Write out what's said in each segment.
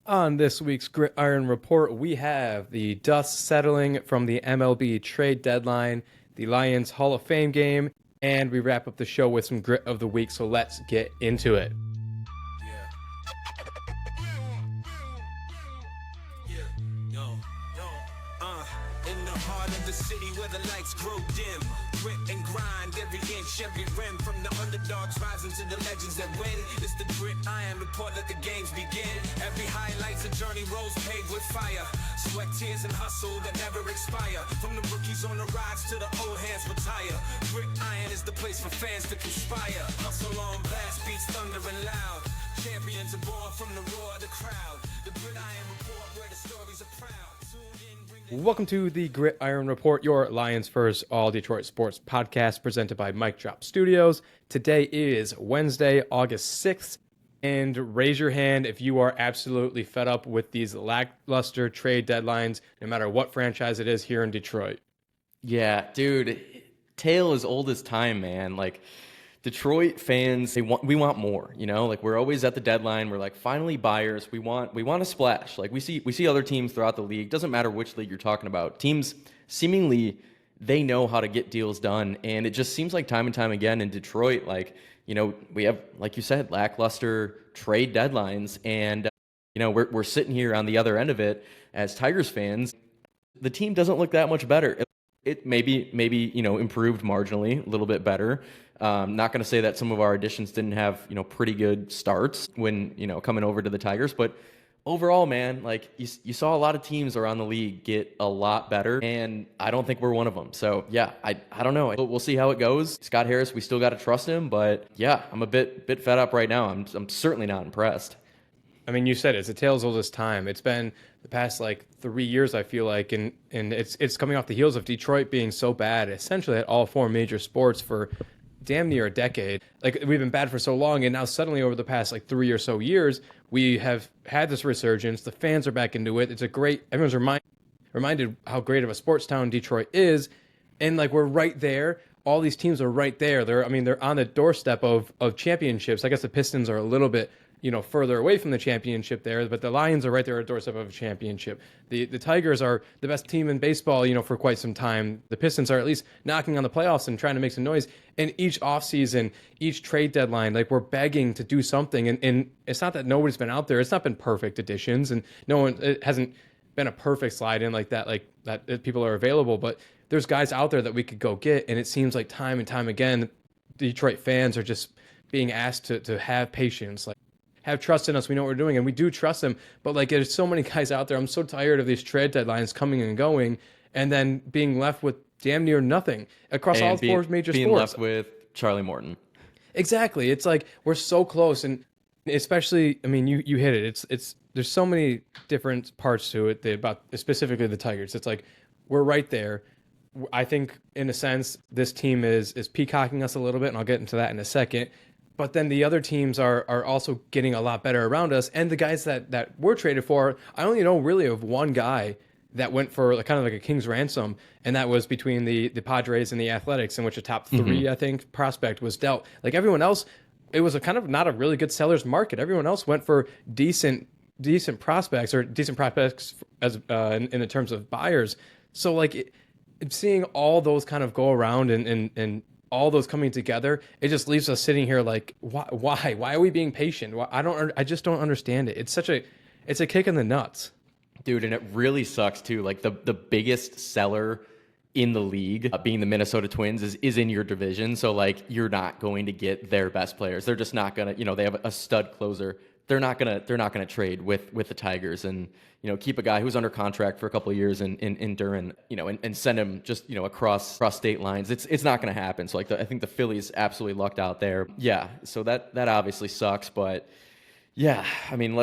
On this week's Gridiron Report, we have the dust settling from the MLB trade deadline, the Lions Hall of Fame game, and we wrap up the show with some grit of the week. So let's get into it. In the heart of the city where the lights grow dim, grit and grind every inch, every rim. From the underdogs rising to the legends that win. It's the grit iron report, let the games begin. Every highlight's a journey, roads paved with fire, sweat, tears, and hustle that never expire. From the rookies on the rise to the old hands retire, grit iron is the place for fans to conspire. Hustle on blast, beats thundering loud. Champions are born from the roar of the crowd. The grit iron report where the stories are proud. Welcome to the Gridiron Report, your Lions First All Detroit Sports podcast presented by Mic Drop Studios. Today is Wednesday, August 6th, and raise your hand if you are absolutely fed up with these lackluster trade deadlines, no matter what franchise it is here in Detroit. Yeah, dude, tale as old as time, man. Like, Detroit fans, we want more, you know? Like, we're always at the deadline. We're like, finally buyers. We want a splash. Like, we see other teams throughout the league. Doesn't matter which league you're talking about. Teams seemingly they know how to get deals done, and it just seems like time and time again in Detroit, like, you know, we have, like you said, lackluster trade deadlines, and you know, we're sitting here on the other end of it as Tigers fans. The team doesn't look that much better. It maybe you know, improved marginally, a little bit better. Not going to say that some of our additions didn't have, you know, pretty good starts when, you know, coming over to the Tigers, but overall, man, like you saw a lot of teams around the league get a lot better, and I don't think we're one of them. So yeah, I don't know. We'll see how it goes. Scott Harris, we still got to trust him, but yeah, I'm a bit fed up right now. I'm certainly not impressed. I mean, you said it's a tale as old as time. It's been the past like 3 years, I feel like, and it's coming off the heels of Detroit being so bad, essentially at all four major sports for damn near a decade. Like, we've been bad for so long, and now suddenly over the past like 3 or so years, we have had this resurgence. The fans are back into it. It's a great. Everyone's reminded how great of a sports town Detroit is, and like we're right there. All these teams are right there. They're on the doorstep of championships. I guess the Pistons are a little bit, you know, further away from the championship there, but the Lions are right there at the doorstep of a championship. The Tigers are the best team in baseball, you know, for quite some time. The Pistons are at least knocking on the playoffs and trying to make some noise. And each offseason, each trade deadline, like, we're begging to do something. And it's not that nobody's been out there. It's not been perfect additions, and it hasn't been a perfect slide in like that people are available. But there's guys out there that we could go get, and it seems like time and time again, Detroit fans are just being asked to have patience, like, have trust in us. We know what we're doing, and we do trust them. But like, there's so many guys out there. I'm so tired of these trade deadlines coming and going, and then being left with damn near nothing across all four major sports. Being left with Charlie Morton. Exactly. It's like we're so close, and especially, I mean, you hit it. It's there's so many different parts to it about specifically the Tigers. It's like we're right there. I think in a sense this team is peacocking us a little bit, and I'll get into that in a second. But then the other teams are also getting a lot better around us. And the guys that we're traded for, I only know really of one guy that went for kind of like a king's ransom, and that was between the Padres and the Athletics, in which a top three, I think, prospect was dealt. Like, everyone else, it was a kind of not a really good seller's market. Everyone else went for decent prospects, or decent prospects as in the terms of buyers. So like, seeing all those kind of go around and all those coming together, it just leaves us sitting here like, why are we being patient? I just don't understand it. It's a kick in the nuts, dude. And it really sucks too. Like, the biggest seller in the league, being the Minnesota Twins, is in your division. So like, you're not going to get their best players. They're just not gonna, you know, they have a stud closer. They're not gonna trade with the Tigers and, you know, keep a guy who's under contract for a couple of years in Duran, you know, and send him just, you know, across state lines. It's not gonna happen. So like, I think the Phillies absolutely lucked out there. Yeah. So that obviously sucks, but yeah, I mean,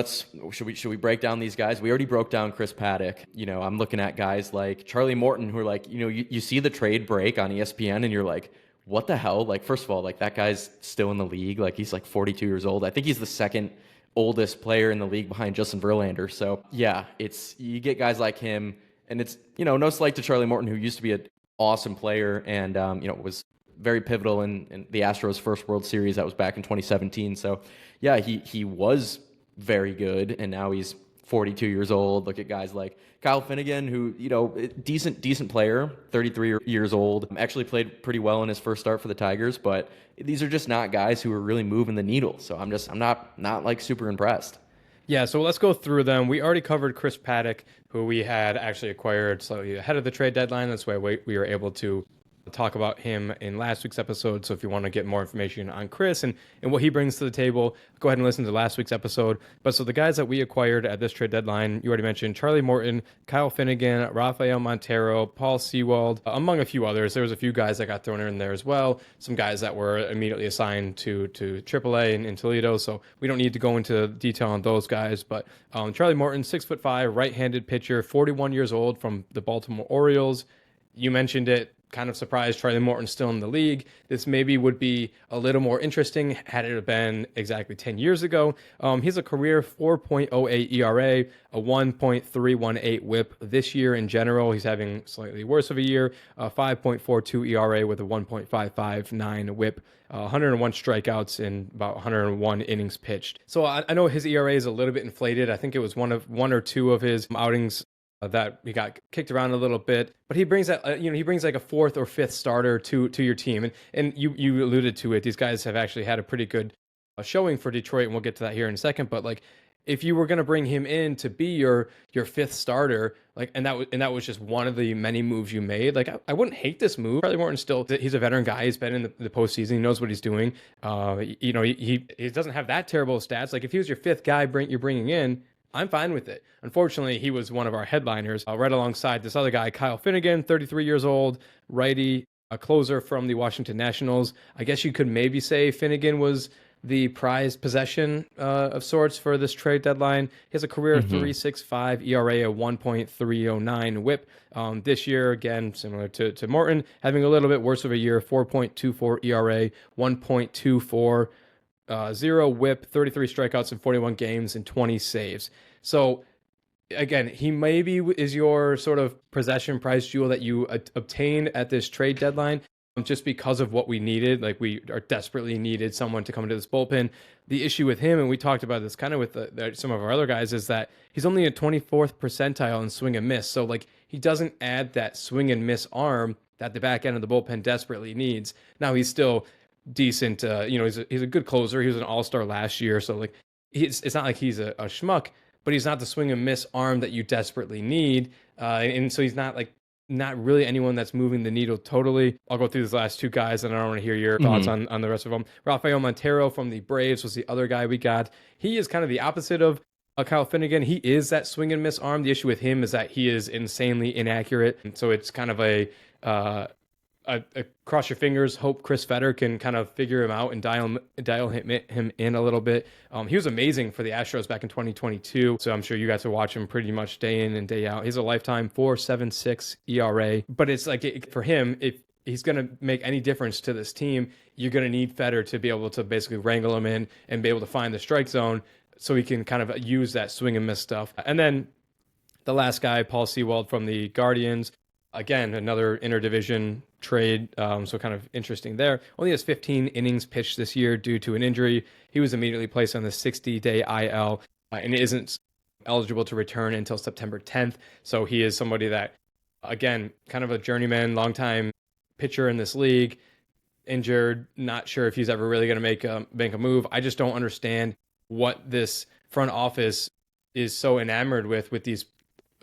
should we break down these guys? We already broke down Chris Paddock. You know, I'm looking at guys like Charlie Morton, who are like, you know, you see the trade break on ESPN and you're like, what the hell? Like, first of all, like, that guy's still in the league. Like, he's like 42 years old. I think he's the second oldest player in the league behind Justin Verlander. So yeah, you get guys like him, and it's, you know, no slight to Charlie Morton, who used to be an awesome player and, you know, was very pivotal in the Astros' first World Series. That was back in 2017. So yeah, he was very good, and now he's 42 years old. Look at guys like Kyle Finnegan, who, decent player, 33 years old, actually played pretty well in his first start for the Tigers, but these are just not guys who are really moving the needle. So I'm not like super impressed. Yeah, so let's go through them. We already covered Chris Paddock, who we had actually acquired slightly ahead of the trade deadline. That's why we were able to talk about him in last week's episode. So if you want to get more information on Chris and what he brings to the table, go ahead and listen to last week's episode. But so the guys that we acquired at this trade deadline, you already mentioned Charlie Morton, Kyle Finnegan, Rafael Montero, Paul Sewald, among a few others. There was a few guys that got thrown in there as well. Some guys that were immediately assigned to AAA in Toledo. So we don't need to go into detail on those guys. But Charlie Morton, 6'5", right-handed pitcher, 41 years old, from the Baltimore Orioles. You mentioned it. Kind of surprised Charlie Morton's still in the league. This maybe would be a little more interesting had it been exactly 10 years ago. He's a career 4.08 ERA, a 1.318 whip. This year in general, he's having slightly worse of a year, a 5.42 ERA with a 1.559 whip. 101 strikeouts in about 101 innings pitched. So I know his ERA is a little bit inflated. I think it was one or two of his outings that he got kicked around a little bit, but he brings that, he brings like a fourth or fifth starter to your team. And you alluded to it. These guys have actually had a pretty good showing for Detroit, and we'll get to that here in a second. But like, if you were going to bring him in to be your fifth starter, like, and that was just one of the many moves you made. Like, I wouldn't hate this move. Charlie Morton he's a veteran guy. He's been in the postseason. He knows what he's doing. He doesn't have that terrible stats. Like, if he was your fifth guy you're bringing in, I'm fine with it. Unfortunately, he was one of our headliners right alongside this other guy, Kyle Finnegan, 33 years old, righty, a closer from the Washington Nationals. I guess you could maybe say Finnegan was the prized possession of sorts for this trade deadline. He has a career 3.65 ERA, a 1.309 whip. This year, again, similar to Morton, having a little bit worse of a year, 4.24 ERA, 1.24 0 whip, 33 strikeouts in 41 games and 20 saves. So again, he maybe is your sort of possession prize jewel that you obtained at this trade deadline just because of what we needed. Like, we are desperately needed someone to come into this bullpen. The issue with him, and we talked about this kind of with some of our other guys, is that he's only a 24th percentile in swing and miss. So like, he doesn't add that swing and miss arm that the back end of the bullpen desperately needs. Now, he's still decent. He's a good closer. He was an all-star last year, so like, it's not like he's a schmuck, but he's not the swing and miss arm that you desperately need, and so he's not really anyone that's moving the needle totally. I'll go through these last two guys, and I don't want to hear your thoughts on the rest of them. Rafael Montero from the Braves was the other guy we got. He is kind of the opposite of Kyle Finnegan. He is that swing and miss arm. The issue with him is that he is insanely inaccurate, and so it's kind of a cross your fingers, hope Chris Fetter can kind of figure him out and dial him in a little bit. He was amazing for the Astros back in 2022, so I'm sure you guys will watch him pretty much day in and day out. He's a lifetime 4.76 ERA, but it's like, for him, if he's going to make any difference to this team, you're going to need Fetter to be able to basically wrangle him in and be able to find the strike zone so he can kind of use that swing and miss stuff. And then the last guy, Paul Sewald from the Guardians. Again, another interdivision trade, so kind of interesting there. Only has 15 innings pitched this year due to an injury. He was immediately placed on the 60-day IL and isn't eligible to return until September 10th. So he is somebody that, again, kind of a journeyman, longtime pitcher in this league, injured, not sure if he's ever really going to make a move. I just don't understand what this front office is so enamored with these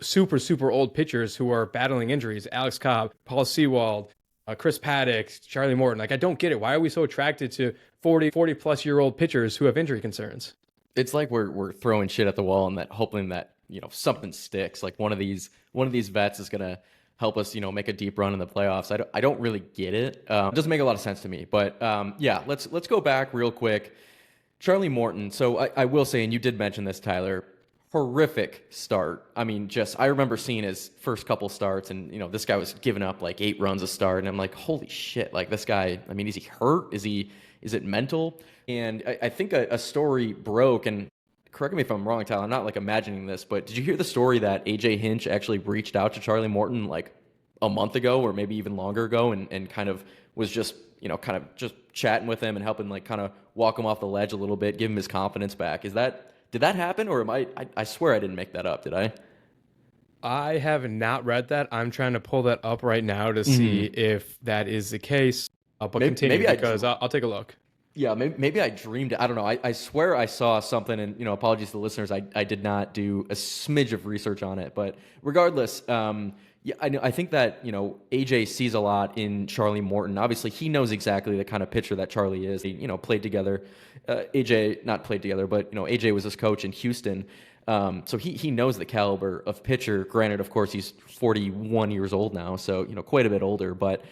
super old pitchers who are battling injuries. Alex Cobb, Paul Sewald, Chris Paddock, Charlie Morton. Like, I don't get it. Why are we so attracted to 40 plus year old pitchers who have injury concerns? It's like we're throwing shit at the wall and hoping that something sticks. Like, one of these vets is gonna help us make a deep run in the playoffs. I don't really get it. It doesn't make a lot of sense to me. But yeah, let's go back real quick. Charlie Morton. So I will say, and you did mention this, Tyler, horrific start. I mean, I remember seeing his first couple starts, and this guy was giving up like 8 runs a start, and I'm like, holy shit! Like, this guy. I mean, is he hurt? Is it mental? And I think a story broke, and correct me if I'm wrong, Tyler. I'm not like imagining this, but did you hear the story that AJ Hinch actually reached out to Charlie Morton like a month ago, or maybe even longer ago, and kind of was just kind of just chatting with him and helping like kind of walk him off the ledge a little bit, give him his confidence back? Is that Did that happen, or am I swear I didn't make that up, did I? I have not read that. I'm trying to pull that up right now to see Hmm. if that is the case. But Maybe, continue maybe I because I'll take a look. Yeah, maybe I dreamed it. I don't know. I swear I saw something, and apologies to the listeners. I did not do a smidge of research on it, but regardless, yeah, I think that AJ sees a lot in Charlie Morton. Obviously, he knows exactly the kind of pitcher that Charlie is. They played together. AJ not played together, but AJ was his coach in Houston. So he knows the caliber of pitcher. Granted, of course, he's 41 years old now, so quite a bit older, but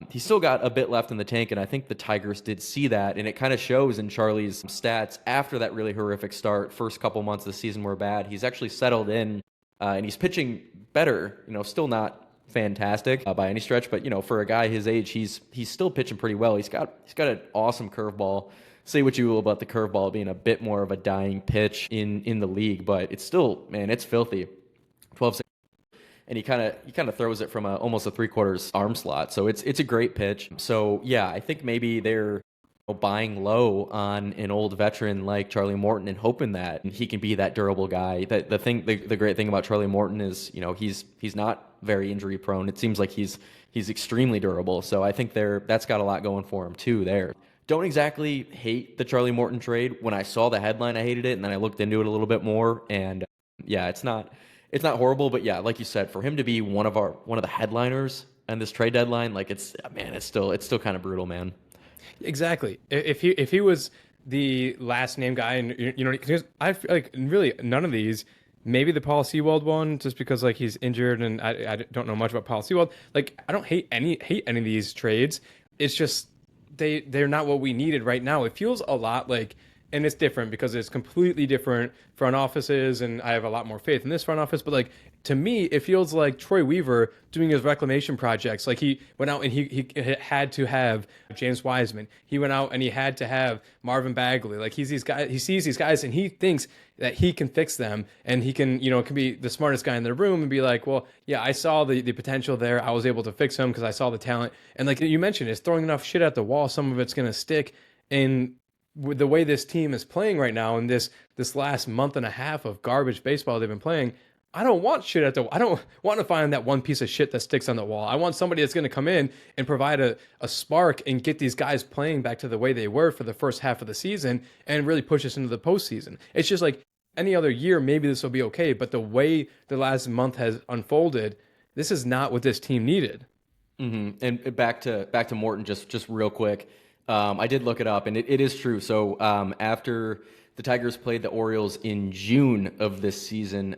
he's still got a bit left in the tank, and I think the Tigers did see that, and it kind of shows in Charlie's stats after that really horrific start. First couple months of the season were bad. He's actually settled in, and he's pitching better. Still not fantastic by any stretch, but for a guy his age, he's still pitching pretty well. He's got an awesome curveball. Say what you will about the curveball being a bit more of a dying pitch in the league, but it's still, man, it's filthy. 12, and he kind of throws it from almost a 3/4 arm slot. So it's a great pitch. So yeah, I think maybe they're buying low on an old veteran like Charlie Morton and hoping that he can be that durable guy. The great thing about Charlie Morton is he's not very injury prone. It seems like he's extremely durable. So I think that's got a lot going for him too there. Don't exactly hate the Charlie Morton trade. When I saw the headline, I hated it, and then I looked into it a little bit more, and yeah, it's not horrible, but yeah, like you said, for him to be one of the headliners on this trade deadline, like it's still kind of brutal, man. Exactly. If he was the last name guy, and because I feel like really none of these, maybe the Paul Sewald one, just because like he's injured, and I don't know much about Paul Sewald. Like I don't hate any of these trades. It's just they're not what we needed right now. It feels a lot like, and it's different because it's completely different front offices, and I have a lot more faith in this front office. But like to me, it feels like Troy Weaver doing his reclamation projects. Like he went out and he had to have James Wiseman. He went out and he had to have Marvin Bagley. Like he's these guys. He sees these guys and he thinks that he can fix them, and he can can be the smartest guy in the room and be like, well, yeah, I saw the potential there. I was able to fix him because I saw the talent. And like you mentioned, it's throwing enough shit at the wall. Some of it's gonna stick. And with the way this team is playing right now, and this last month and a half of garbage baseball they've been playing, I don't want shit at the wall. I don't want to find that one piece of shit that sticks on the wall. I want somebody that's going to come in and provide a spark and get these guys playing back to the way they were for the first half of the season and really push us into the postseason. It's just like any other year, maybe this will be okay, but the way the last month has unfolded, this is not what this team needed. And back to Morton, just real quick. I did look it up, and it is true. So after the Tigers played the Orioles in June of this season,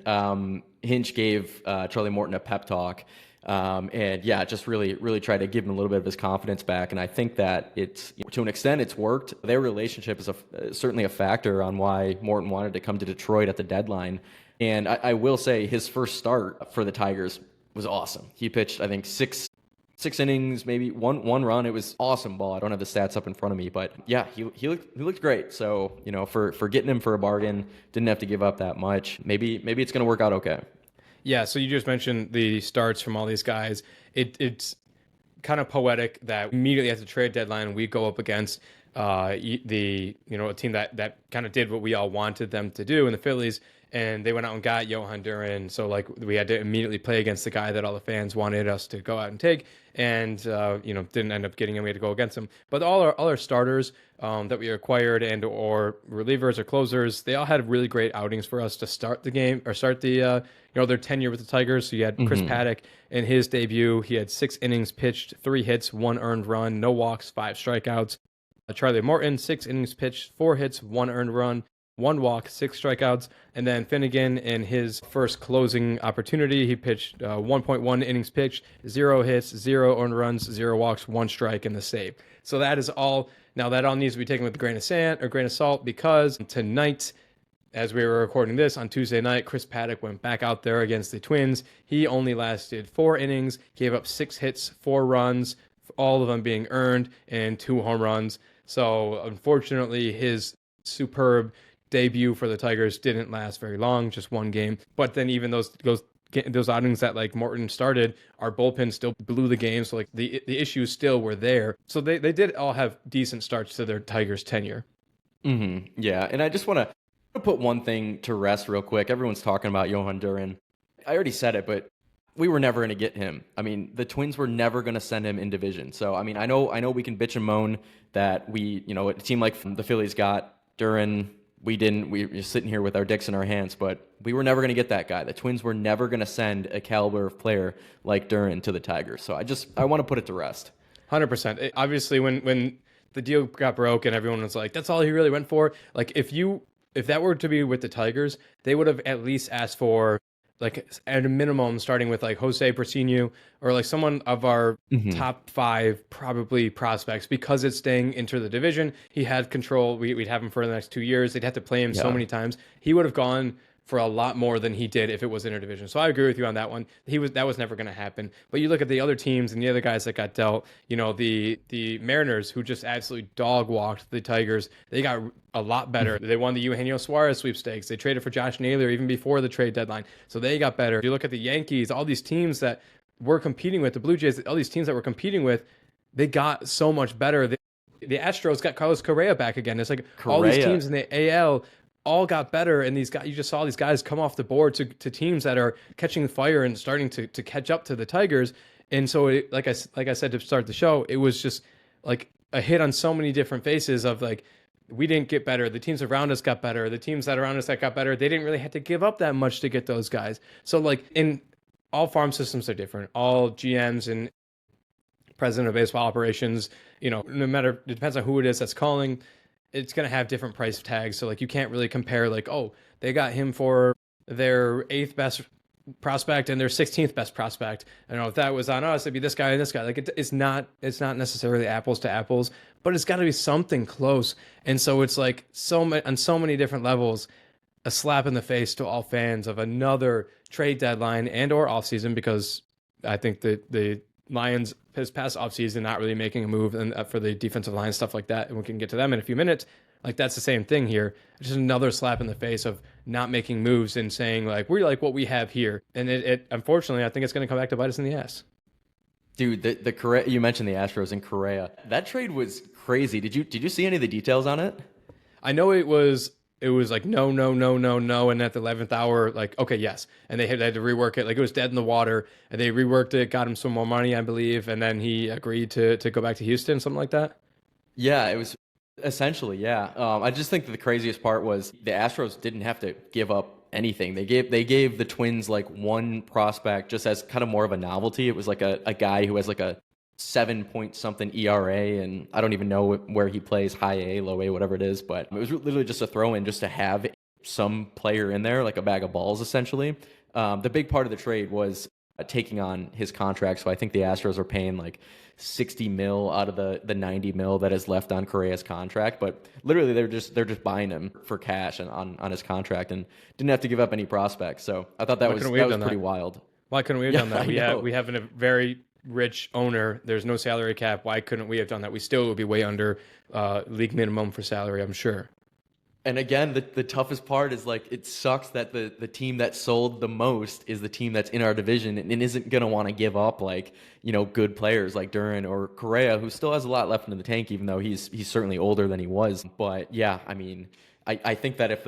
Hinch gave Charlie Morton a pep talk, and yeah, just really tried to give him a little bit of his confidence back. And I think that it's, to an extent, it's worked. Their relationship is certainly a factor on why Morton wanted to come to Detroit at the deadline. And I will say his first start for the Tigers was awesome. He pitched, I think, six innings, maybe one run. It was awesome ball. I don't have the stats up in front of me, but yeah, he looked great. So for getting him for a bargain, didn't have to give up that much. Maybe it's going to work out okay. Yeah, so you just mentioned the starts from all these guys. It's kind of poetic that immediately at the trade deadline we go up against a team that kind of did what we all wanted them to do in the Phillies, and they went out and got Johan Duran. So like we had to immediately play against the guy that all the fans wanted us to go out and take, and didn't end up getting him. We had to go against him. But all our starters that we acquired and or relievers or closers, they all had really great outings for us to start the game or start the their tenure with the Tigers. So you had Chris Paddock in his debut. He had 6 innings pitched, 3 hits, 1 earned run, no walks, 5 strikeouts. Charlie Morton, 6 innings pitched, 4 hits, 1 earned run, 1 walk, 6 strikeouts. And then Finnegan, in his first closing opportunity, he pitched 1.1 innings pitched, 0 hits, 0 earned runs, 0 walks, 1 strike, and the save. So that is all. Now that all needs to be taken with a grain of salt, because tonight, as we were recording this on Tuesday night, Chris Paddock went back out there against the Twins. He only lasted 4 innings, gave up 6 hits, 4 runs, all of them being earned, and 2 home runs. So unfortunately, his superb debut for the Tigers didn't last very long, just 1 game. But then even those outings that like Morton started, our bullpen still blew the game. So like the issues still were there. So they did all have decent starts to their Tigers tenure. Yeah, and I just want to to put one thing to rest real quick. Everyone's talking about Johan Duran. I already said it, but we were never going to get him. I mean, the Twins were never going to send him in division. So, I mean, I know we can bitch and moan that it seemed like the Phillies got Duran. We didn't. We were sitting here with our dicks in our hands, but we were never going to get that guy. The Twins were never going to send a caliber of player like Duran to the Tigers. So I want to put it to rest. 100%. Obviously, when the deal got broke and everyone was like, that's all he really went for. Like, if that were to be with the Tigers, they would have at least asked for, like, at a minimum, starting with like Jose Porcino or like someone of our top 5 probably prospects, because it's staying into the division. He had control. We'd have him for the next 2 years. They'd have to play him so many times. He would have gone for a lot more than he did if it was interdivision. So I agree with you on that one. That was never going to happen. But you look at the other teams and the other guys that got dealt. The Mariners, who just absolutely dog walked the Tigers. They got a lot better. They won the Eugenio Suarez sweepstakes. They traded for Josh Naylor even before the trade deadline. So they got better. If you look at the Yankees, all these teams that we're competing with, the Blue Jays, all these teams that we're competing with, they got so much better. The Astros got Carlos Correa back again. It's like all these teams in the AL all got better, and these guys, you just saw these guys come off the board to teams that are catching fire and starting to catch up to the Tigers. And so, like I said to start the show, it was just like a hit on so many different faces of like, we didn't get better. The teams around us got better. The teams that around us that got better, they didn't really have to give up that much to get those guys. So like, in all farm systems are different. All GMs and president of baseball operations, no matter, it depends on who it is that's calling, it's going to have different price tags. So like, you can't really compare like, oh, they got him for their 8th best prospect and their 16th best prospect. I don't know if that was on us, it'd be this guy and this guy. Like, it's not necessarily apples to apples, but it's got to be something close. And so it's like on so many different levels, a slap in the face to all fans of another trade deadline and or offseason, because I think that the Lions his past offseason not really making a move and for the defensive line, stuff like that, and we can get to them in a few minutes. Like, that's the same thing here. Just another slap in the face of not making moves and saying like, we like what we have here. And it unfortunately, I think it's going to come back to bite us in the ass. Dude, the Correa, you mentioned the Astros and Correa. That trade was crazy. Did you see any of the details on it? I know it was like no, and at the 11th hour, like, okay, yes, and they had to rework it. Like, it was dead in the water, and they reworked it, got him some more money, I believe, and then he agreed to go back to Houston, something like that. Yeah, it was essentially, yeah. I just think that the craziest part was the Astros didn't have to give up anything. They gave the Twins like one prospect just as kind of more of a novelty. It was like a guy who has like a 7 point something ERA, and I don't even know where he plays, high A, low A, whatever it is, but it was literally just a throw in just to have some player in there, like a bag of balls, essentially. The big part of the trade was taking on his contract. So I think the Astros are paying like 60 mil out of the 90 mil that is left on Correa's contract, but literally they're just buying him for cash on his contract and didn't have to give up any prospects. So I thought that was pretty wild. Why couldn't we have done that? We have a very rich owner. There's no salary cap. Why couldn't we have done that? We still would be way under league minimum for salary, I'm sure. And again, the toughest part is like, it sucks that the team that sold the most is the team that's in our division and isn't going to want to give up like, good players like Duran or Correa, who still has a lot left in the tank, even though he's certainly older than he was. But yeah, I mean, I think that if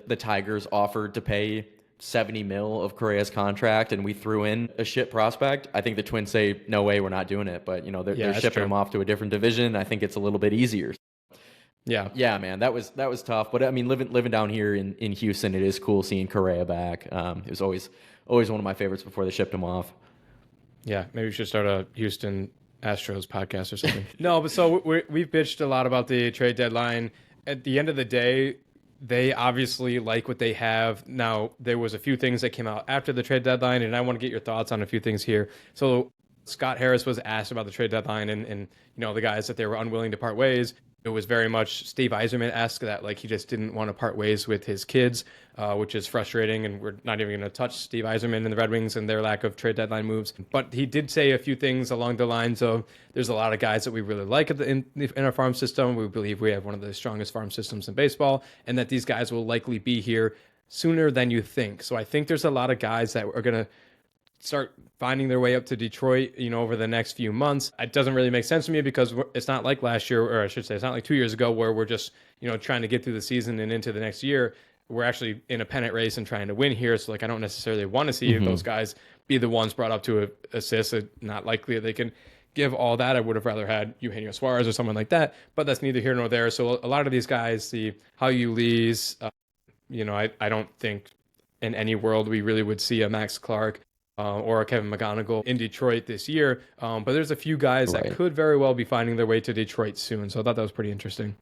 the Tigers offered to pay 70 mil of Correa's contract and we threw in a shit prospect, I think the Twins say, no way, we're not doing it. But, they're shipping him off to a different division. I think it's a little bit easier. Yeah, man, that was tough. But I mean, living down here in Houston, it is cool seeing Correa back. It was always one of my favorites before they shipped him off. Yeah, maybe we should start a Houston Astros podcast or something. No, but so we've bitched a lot about the trade deadline. At the end of the day, they obviously like what they have. Now, there was a few things that came out after the trade deadline, and I want to get your thoughts on a few things here. So Scott Harris was asked about the trade deadline and the guys that they were unwilling to part ways. It was very much Steve Yzerman-esque that like he just didn't want to part ways with his kids, which is frustrating. And we're not even going to touch Steve Yzerman and the Red Wings and their lack of trade deadline moves. But he did say a few things along the lines of there's a lot of guys that we really like in our farm system. We believe we have one of the strongest farm systems in baseball, and that these guys will likely be here sooner than you think. So I think there's a lot of guys that are going to start finding their way up to Detroit, over the next few months. It doesn't really make sense to me because it's not like last year, or I should say, it's not like 2 years ago where we're just, trying to get through the season and into the next year. we're actually in a pennant race and trying to win here. So like I don't necessarily want to see those guys be the ones brought up to assist. It's not likely that they can give all that. I would have rather had Eugenio Suarez or someone like that, but that's neither here nor there. So a lot of these guys, the how you leads, I don't think in any world we really would see a Max Clark or a Kevin McGonigal in Detroit this year. But there's a few guys that could very well be finding their way to Detroit soon. So I thought that was pretty interesting.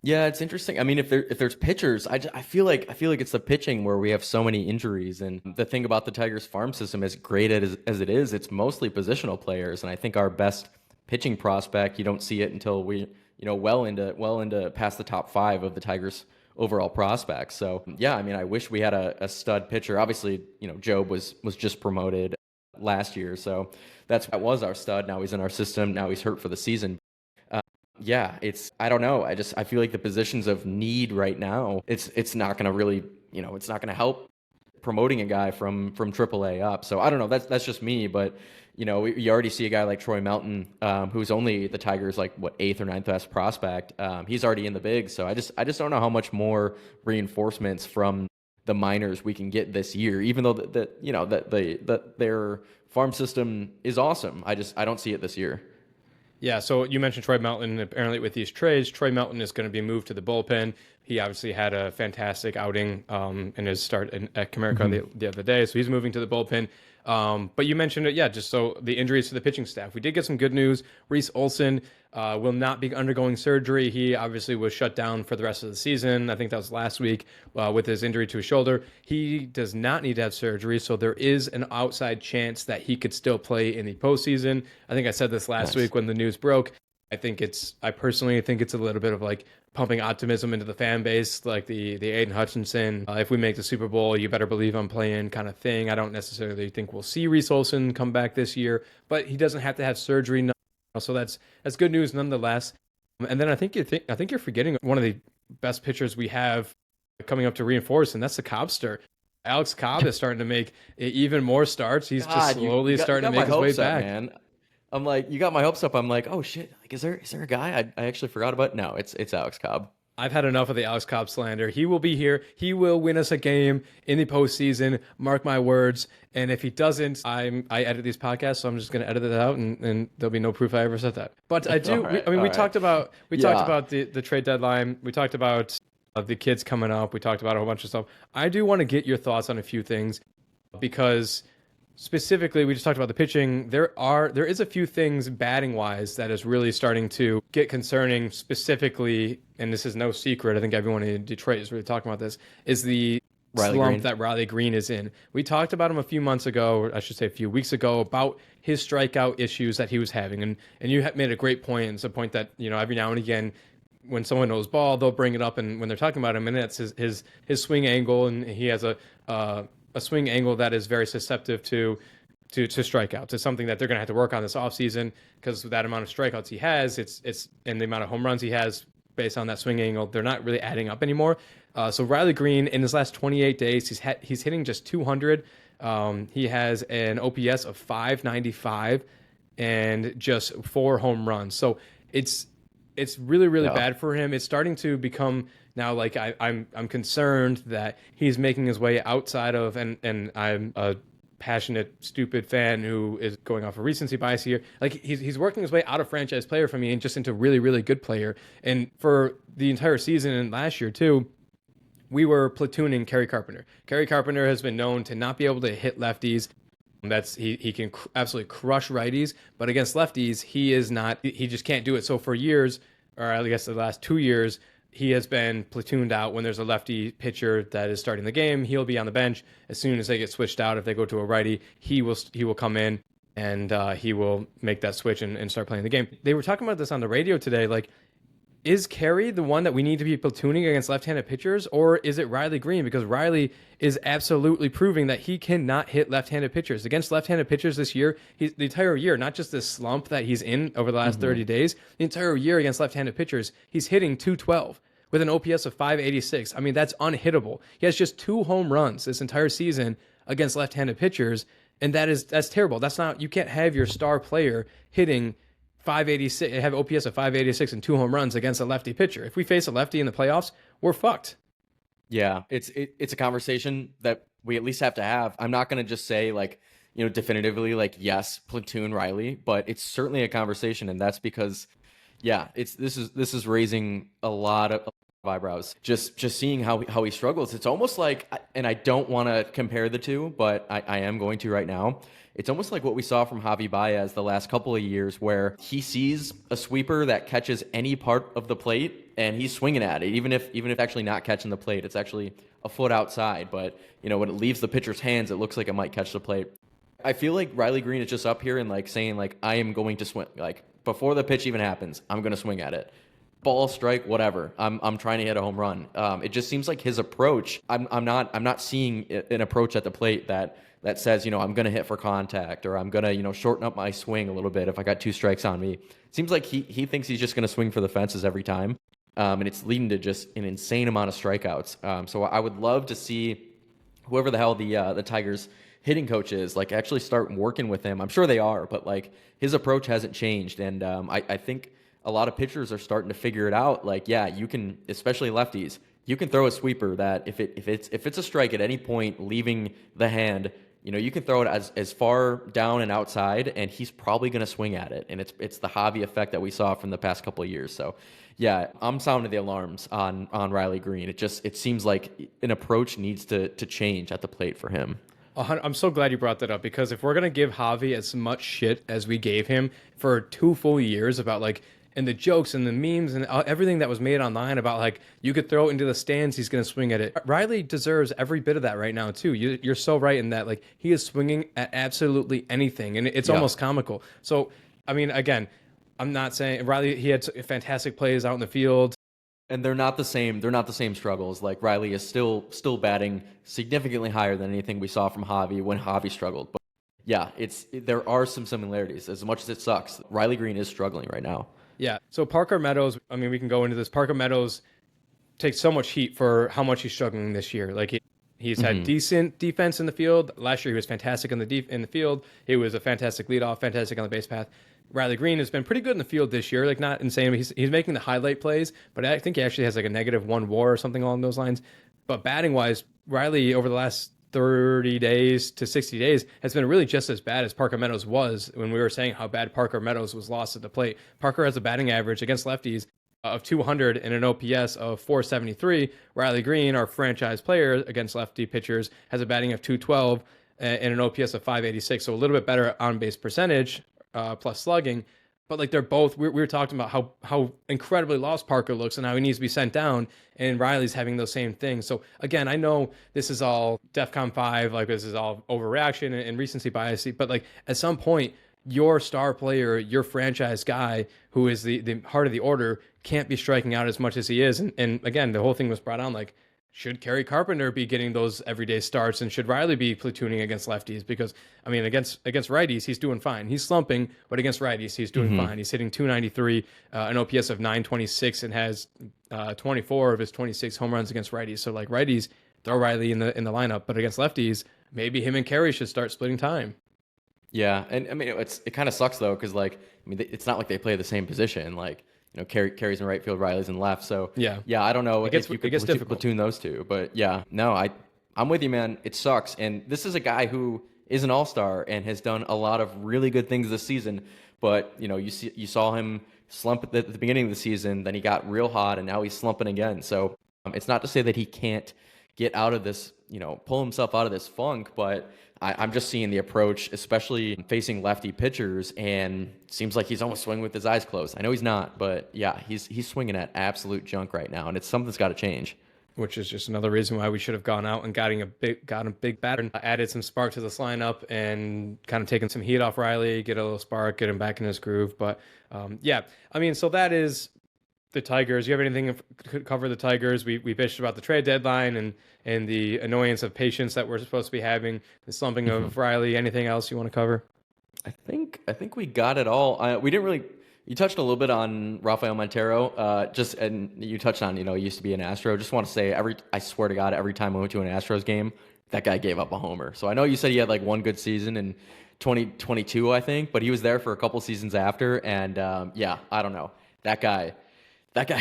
Yeah, it's interesting. I mean, if there's pitchers, I feel like it's the pitching where we have so many injuries. And the thing about the Tigers farm system, as great as it is, it's mostly positional players. And I think our best pitching prospect, you don't see it until we, well into past the top 5 of the Tigers overall prospects. So yeah, I mean, I wish we had a stud pitcher. Obviously, Job was just promoted last year, so that was our stud. Now he's in our system. Now he's hurt for the season. Yeah, I don't know. I feel like the positions of need right now, it's not going to really, it's not going to help promoting a guy from AAA up. So I don't know. That's just me, but you already see a guy like Troy Melton, who's only the Tigers' 8th or 9th best prospect. He's already in the bigs. So I just don't know how much more reinforcements from the minors we can get this year, even though their farm system is awesome. I don't see it this year. Yeah, so you mentioned Troy Melton. Apparently, with these trades, Troy Melton is going to be moved to the bullpen. He obviously had a fantastic outing in his start at Comerica the other day, so he's moving to the bullpen. But you mentioned it, yeah, just so the injuries to the pitching staff. We did get some good news. Reese Olson will not be undergoing surgery. He obviously was shut down for the rest of the season. I think that was last week with his injury to his shoulder. He does not need to have surgery, so there is an outside chance that he could still play in the postseason. I think I said this last week when the news broke. I personally think it's a little bit of pumping optimism into the fan base, like the Aiden Hutchinson, if we make the Super Bowl, you better believe I'm playing kind of thing. I don't necessarily think we'll see Reese Olson come back this year, but he doesn't have to have surgery. So that's good news nonetheless. And then I think you're forgetting one of the best pitchers we have coming up to reinforce, and that's the Cobster. Alex Cobb is starting to make even more starts. He's just slowly starting to make his way back. Man. I'm like, you got my hopes up. I'm like, oh shit, is there a guy I actually forgot about? No, it's Alex Cobb. I've had enough of the Alex Cobb slander. He will be here. He will win us a game in the postseason. Mark my words. And if he doesn't, I edit these podcasts, so I'm just going to edit it out, and there'll be no proof I ever said that. But I do. We talked about the trade deadline. We talked about the kids coming up. We talked about a whole bunch of stuff. I do want to get your thoughts on a few things because. Specifically, we just talked about the pitching. There is a few things batting wise that is really starting to get concerning. Specifically, and this is no secret, I think everyone in Detroit is really talking about this, is the slump that Riley Green is in. We talked about him a few months ago, or I should say a few weeks ago, about his strikeout issues that he was having. And you made a great point, and it's a point that, every now and again, when someone knows ball, they'll bring it up, and when they're talking about him, and that's his swing angle, and he has a swing angle that is very susceptible to strikeouts. It's something that they're going to have to work on this offseason because that amount of strikeouts he has, it's and the amount of home runs he has based on that swing angle, they're not really adding up anymore. So Riley Green, in his last 28 days, he's hitting just 200. He has an OPS of 595 and just 4 home runs. So it's really, really bad for him. It's starting to become now I'm concerned that he's making his way outside of, and I'm a passionate, stupid fan who is going off of recency bias here. He's working his way out of franchise player for me and just into really, really good player. And for the entire season and last year too, we were platooning Kerry Carpenter. Kerry Carpenter has been known to not be able to hit lefties. He can absolutely crush righties, but against lefties, he just can't do it. So for years, or I guess the last 2 years, he has been platooned out when there's a lefty pitcher that is starting the game. He'll be on the bench. As soon as they get switched out, if they go to a righty, he will come in and he will make that switch and start playing the game. They were talking about this on the radio today. Is Kerry the one that we need to be platooning against left-handed pitchers, or is it Riley Green? Because Riley is absolutely proving that he cannot hit left-handed pitchers. Against left-handed pitchers this year, the entire year, not just this slump that he's in over the last 30 days, the entire year against left-handed pitchers, he's hitting 212 with an OPS of 586. I mean, that's unhittable. He has just 2 home runs this entire season against left-handed pitchers, and that's terrible. You can't have your star player hitting 586, have OPS of 586 and 2 home runs against a lefty pitcher. If we face a lefty in the playoffs, we're fucked. Yeah, it's a conversation that we at least have to have. I'm not going to just say like, definitively like yes, platoon Riley, but it's certainly a conversation, and that's because yeah, this is raising a lot of eyebrows. Just seeing how he struggles. It's almost like, and I don't want to compare the two, but I am going to right now. It's almost like what we saw from Javi Baez the last couple of years, where he sees a sweeper that catches any part of the plate and he's swinging at it, even if actually not catching the plate, it's actually a foot outside. But when it leaves the pitcher's hands, it looks like it might catch the plate. I feel like Riley Green is just up here and like saying like I am going to swing, like before the pitch even happens, I'm going to swing at it. Ball, strike, whatever. I'm trying to hit a home run. It just seems like his approach. I'm not seeing an approach at the plate that says, I'm going to hit for contact, or I'm going to, shorten up my swing a little bit if I got two strikes on me. It seems like he thinks he's just going to swing for the fences every time. And it's leading to just an insane amount of strikeouts. So I would love to see whoever the hell the Tigers hitting coach is, like, actually start working with him. I'm sure they are, but like his approach hasn't changed. And I think a lot of pitchers are starting to figure it out. Like, yeah, you can, especially lefties, you can throw a sweeper that if it's a strike at any point leaving the hand, you can throw it as far down and outside, and he's probably going to swing at it. And it's the Javi effect that we saw from the past couple of years. So, yeah, I'm sounding the alarms on Riley Green. It seems like an approach needs to change at the plate for him. I'm so glad you brought that up, because if we're going to give Javi as much shit as we gave him for 2 full years about like, and the jokes and the memes and everything that was made online about like you could throw it into the stands, he's going to swing at it. Riley deserves every bit of that right now too. You're so right in that, like, he is swinging at absolutely anything, and it's almost comical. So I mean, again, I'm not saying Riley, he had fantastic plays out in the field. And they're not the same. They're not the same struggles. Like, Riley is still batting significantly higher than anything we saw from Javi when Javi struggled. But yeah, there are some similarities. As much as it sucks, Riley Green is struggling right now. Yeah. So Parker Meadows, I mean, we can go into this. Parker Meadows takes so much heat for how much he's struggling this year. Like, he's had decent defense in the field. Last year he was fantastic in the field. He was a fantastic leadoff, fantastic on the base path. Riley Green has been pretty good in the field this year. Like, not insane. He's making the highlight plays, but I think he actually has like a -1 WAR or something along those lines. But batting wise, Riley over the last 30 days to 60 days has been really just as bad as Parker Meadows was when we were saying how bad Parker Meadows was lost at the plate. Parker has a batting average against lefties of 200 and an OPS of 473. Riley Green, our franchise player against lefty pitchers, has a batting of 212 and an OPS of 586. So a little bit better on base percentage plus slugging. But like, they're both, we were talking about how incredibly lost Parker looks and how he needs to be sent down, and Riley's having those same things. So again, I know this is all DEFCON 5, like this is all overreaction and recency bias, but like at some point, your star player, your franchise guy who is the heart of the order can't be striking out as much as he is. And again, the whole thing was brought on like, should Kerry Carpenter be getting those everyday starts, and should Riley be platooning against lefties? Because I mean, against righties, he's doing fine. He's slumping, but against righties, he's doing fine. He's hitting 293, an OPS of 926, and has 24 of his 26 home runs against righties. So like, righties, throw Riley in the lineup, but against lefties, maybe him and Kerry should start splitting time. Yeah, and I mean, it kind of sucks though, because like, I mean, it's not like they play the same position. Like, Kerry's in right field, Riley's in left. So yeah, I don't know if you could platoon those two, but yeah, no, I'm with you, man. It sucks, and this is a guy who is an all-star and has done a lot of really good things this season. But you saw him slump at the beginning of the season, then he got real hot, and now he's slumping again. So it's not to say that he can't get out of this, pull himself out of this funk, but I'm just seeing the approach, especially facing lefty pitchers, and it seems like he's almost swinging with his eyes closed. I know he's not, but yeah, he's swinging at absolute junk right now, and it's something that's got to change. Which is just another reason why we should have gone out and gotten a big batter, and added some spark to this lineup, and kind of taken some heat off Riley, get a little spark, get him back in his groove. But yeah, I mean, so that is the Tigers. You have anything to cover the Tigers? We bitched about the trade deadline and the annoyance of patience that we're supposed to be having, the slumping of Riley. Anything else you want to cover? I think we got it all. We didn't really. You touched a little bit on Rafael Montero, and you touched on, he used to be an Astro. Just want to say, I swear to God, every time I went to an Astros game, that guy gave up a homer. So I know you said he had like one good season in 2022, I think, but he was there for a couple seasons after, and yeah, I don't know. That guy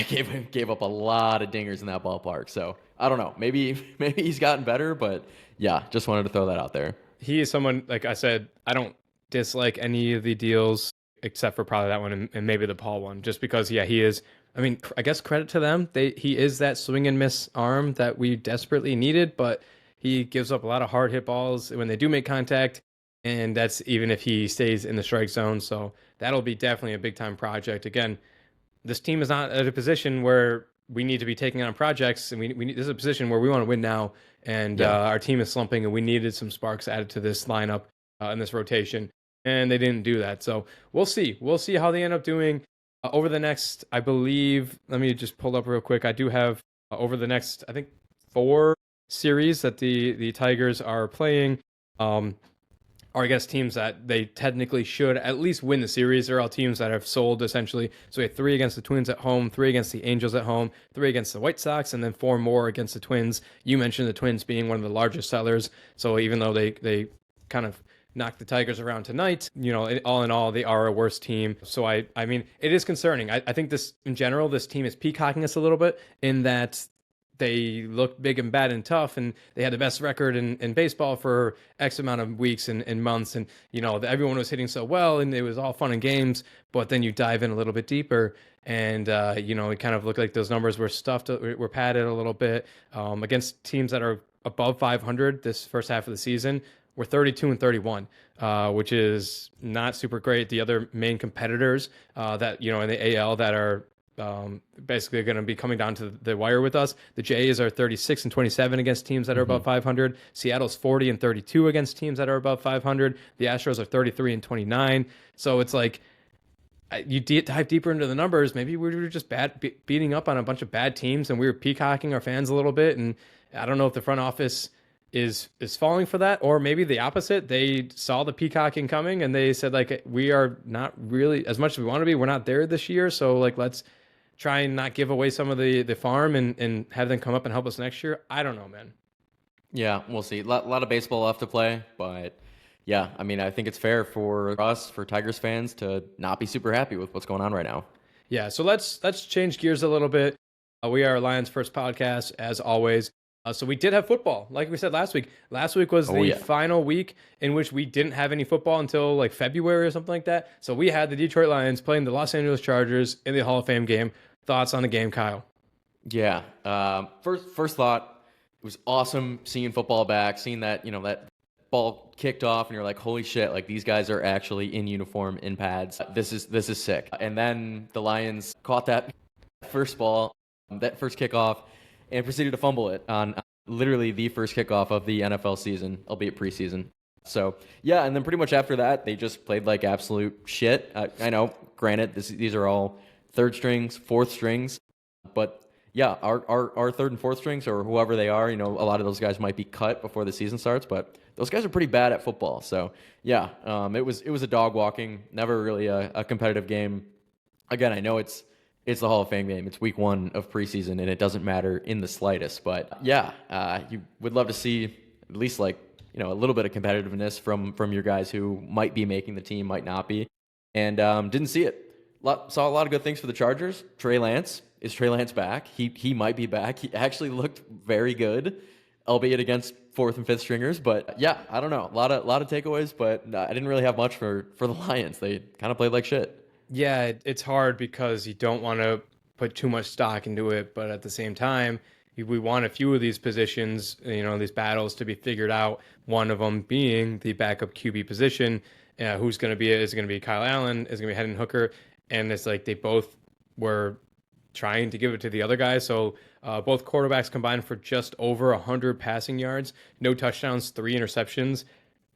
gave up a lot of dingers in that ballpark. So I don't know. Maybe maybe he's gotten better, but yeah, just wanted to throw that out there. He is someone, like I said, I don't dislike any of the deals except for probably that one and maybe the Paul one, just because, yeah, he is. I mean, I guess credit to them. He is that swing and miss arm that we desperately needed, but he gives up a lot of hard hit balls when they do make contact, and that's even if he stays in the strike zone. So that'll be definitely a big time project. Again, this team is not at a position where we need to be taking on projects, and this is a position where we want to win now, and Yeah. our team is slumping, and we needed some sparks added to this lineup in this rotation, and they didn't do that. So we'll see how they end up doing over the next. I believe. Let me just pull up real quick. I do have over the next, I think, 4 series that the Tigers are playing. Or I guess teams that they technically should at least win the series. They're all teams that have sold essentially. So we have 3 against the Twins at home, 3 against the Angels at home, 3 against the White Sox, and then 4 more against the Twins. You mentioned the Twins being one of the largest sellers. So even though they kind of knocked the Tigers around tonight, all in all, they are a worse team. So I mean, it is concerning. I think this in general, this team is peacocking us a little bit in that they looked big and bad and tough, and they had the best record in baseball for X amount of weeks and months. And, everyone was hitting so well, and it was all fun and games. But then you dive in a little bit deeper, and, it kind of looked like those numbers were stuffed, were padded a little bit against teams that are above 500 this first half of the season. We're 32 and 31, which is not super great. The other main competitors that, in the AL that are basically going to be coming down to the wire with us. The Jays are 36 and 27 against teams that are above 500. Seattle's 40 and 32 against teams that are above 500. The Astros are 33 and 29. So it's like you dive deeper into the numbers. Maybe we were just beating up on a bunch of bad teams, and we were peacocking our fans a little bit. And I don't know if the front office is falling for that, or maybe the opposite. They saw the peacocking coming, and they said, like, we are not really as much as we want to be. We're not there this year, so like let's try and not give away some of the farm and have them come up and help us next year. I don't know, man. Yeah, we'll see. A lot of baseball left to play, but yeah, I mean, I think it's fair for us, for Tigers fans, to not be super happy with what's going on right now. Yeah, so let's change gears a little bit. We are Lions First Podcast, as always. So we did have football, like we said last week. Last week was the final week in which we didn't have any football until like February or something like that. So we had the Detroit Lions playing the Los Angeles Chargers in the Hall of Fame game. Thoughts on the game, Kyle? Yeah. First thought, it was awesome seeing football back, seeing that, that ball kicked off, and you're like, holy shit, like these guys are actually in uniform, in pads. This is sick. And then the Lions caught that first ball, that first kickoff, and proceeded to fumble it on literally the first kickoff of the NFL season, albeit preseason. So, yeah, and then pretty much after that, they just played like absolute shit. I know, granted, these are all third strings, fourth strings, but yeah, our third and fourth strings, or whoever they are, a lot of those guys might be cut before the season starts, but those guys are pretty bad at football. So, yeah, it was a dog walking, never really a competitive game. Again, I know it's the Hall of Fame game. It's week 1 of preseason, and it doesn't matter in the slightest. But yeah, you would love to see at least like, a little bit of competitiveness from your guys who might be making the team, might not be, and didn't see it. Saw a lot of good things for the Chargers. Trey Lance, is Trey Lance back? He might be back. He actually looked very good, albeit against fourth and fifth stringers. But yeah, I don't know. A lot of takeaways, but I didn't really have much for the Lions. They kind of played like shit. Yeah, it's hard because you don't want to put too much stock into it, but at the same time, we want a few of these positions, these battles to be figured out. One of them being the backup QB position. Who's going to be it? Is it going to be Kyle Allen? Is it going to be Hendon Hooker? And it's like they both were trying to give it to the other guy. So both quarterbacks combined for just over 100 passing yards, no touchdowns, 3 interceptions.